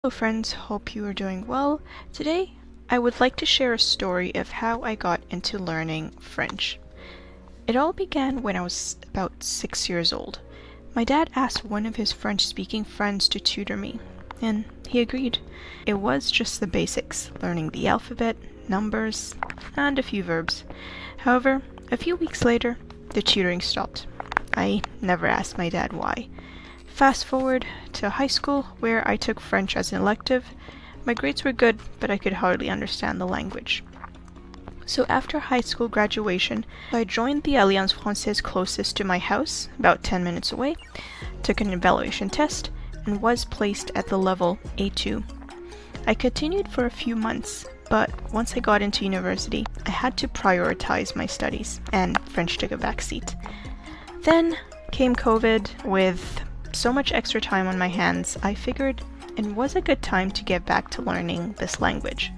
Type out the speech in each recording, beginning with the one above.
Hello friends, hope you are doing well. Today, I would like to share a story of how I got into learning French. It all began when I was about 6 years old. My dad asked one of his French-speaking friends to tutor me, and he agreed. It was just the basics, learning the alphabet, numbers, and a few verbs. However, a few weeks later, the tutoring stopped. I never asked my dad why. Fast forward to high school, where I took French as an elective. My grades were good, but I could hardly understand the language. So after high school graduation, I joined the Alliance Française closest to my house, about 10 minutes away, took an evaluation test, and was placed at the level A2. I continued for a few months, but once I got into university, I had to prioritize my studies, and French took a backseat. Then came COVID. With so much extra time on my hands, I figured it was a good time to get back to learning this language.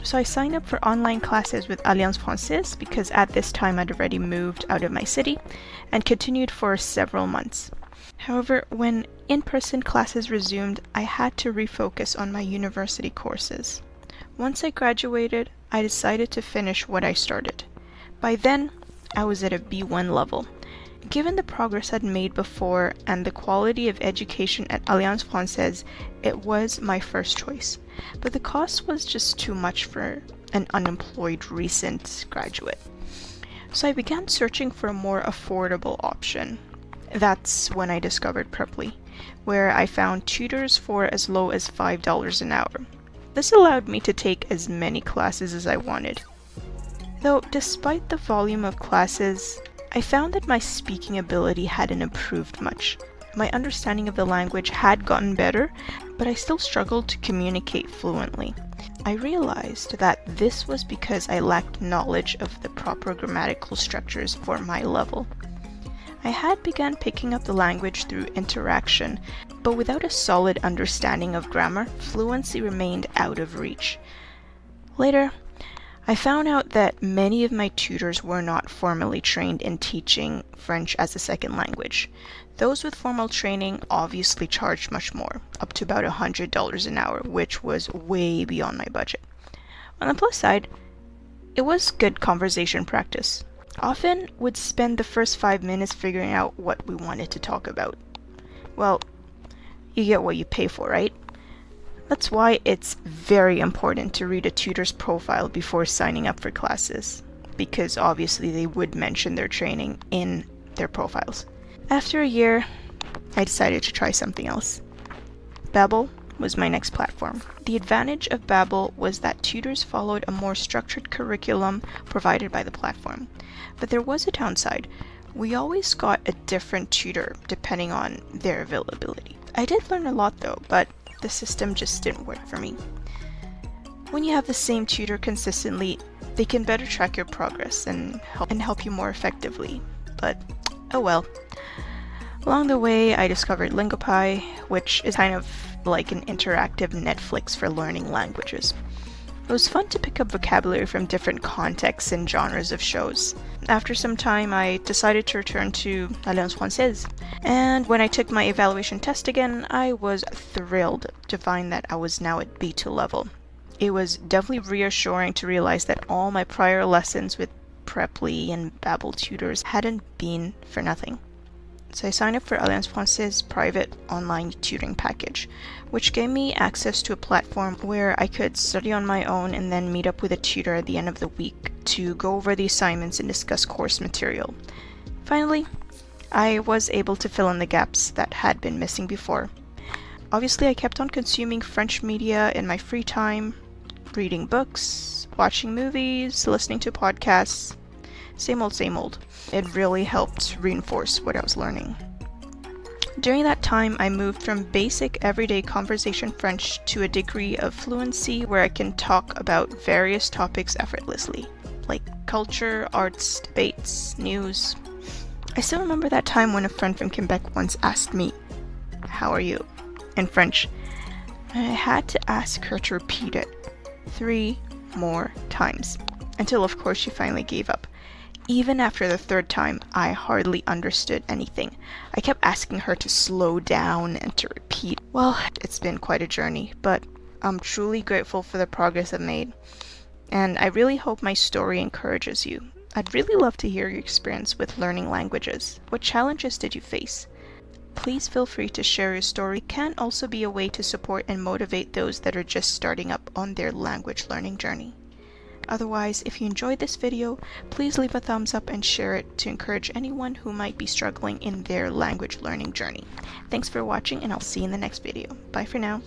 So I signed up for online classes with Alliance Française because at this time I'd already moved out of my city and continued for several months. However, when in-person classes resumed, I had to refocus on my university courses. Once I graduated, I decided to finish what I started. By then, I was at a B1 level. Given the progress I'd made before and the quality of education at Alliance Française, it was my first choice. But the cost was just too much for an unemployed recent graduate. So I began searching for a more affordable option. That's when I discovered Preply, where I found tutors for as low as $5 an hour. This allowed me to take as many classes as I wanted. Though despite the volume of classes, I found that my speaking ability hadn't improved much. My understanding of the language had gotten better, but I still struggled to communicate fluently. I realized that this was because I lacked knowledge of the proper grammatical structures for my level. I had begun picking up the language through interaction, but without a solid understanding of grammar, fluency remained out of reach. Later, I found out that many of my tutors were not formally trained in teaching French as a second language. Those with formal training obviously charged much more, up to about $100 an hour, which was way beyond my budget. On the plus side, it was good conversation practice. Often would spend the first 5 minutes figuring out what we wanted to talk about. Well, you get what you pay for, right? That's why it's very important to read a tutor's profile before signing up for classes, because obviously they would mention their training in their profiles. After a year, I decided to try something else. Babbel was my next platform. The advantage of Babbel was that tutors followed a more structured curriculum provided by the platform. But there was a downside. We always got a different tutor depending on their availability. I did learn a lot though, but the system just didn't work for me. When you have the same tutor consistently, they can better track your progress and help you more effectively. But oh well. Along the way, I discovered Lingopie, which is kind of like an interactive Netflix for learning languages. It was fun to pick up vocabulary from different contexts and genres of shows. After some time, I decided to return to Alliance Française. And when I took my evaluation test again, I was thrilled to find that I was now at B2 level. It was definitely reassuring to realize that all my prior lessons with Preply and Babbel tutors hadn't been for nothing. So I signed up for Alliance Française's private online tutoring package, which gave me access to a platform where I could study on my own and then meet up with a tutor at the end of the week to go over the assignments and discuss course material. Finally, I was able to fill in the gaps that had been missing before. Obviously, I kept on consuming French media in my free time, reading books, watching movies, listening to podcasts. Same old, same old. It really helped reinforce what I was learning. During that time, I moved from basic everyday conversation French to a degree of fluency where I can talk about various topics effortlessly, like culture, arts, debates, news. I still remember that time when a friend from Quebec once asked me, "How are you?" in French. And I had to ask her to repeat it 3 more times, until of course she finally gave up. Even after the third time, I hardly understood anything. I kept asking her to slow down and to repeat. Well, it's been quite a journey, but I'm truly grateful for the progress I've made. And I really hope my story encourages you. I'd really love to hear your experience with learning languages. What challenges did you face? Please feel free to share your story. It can also be a way to support and motivate those that are just starting up on their language learning journey. Otherwise, if you enjoyed this video, please leave a thumbs up and share it to encourage anyone who might be struggling in their language learning journey. Thanks for watching, and I'll see you in the next video. Bye for now.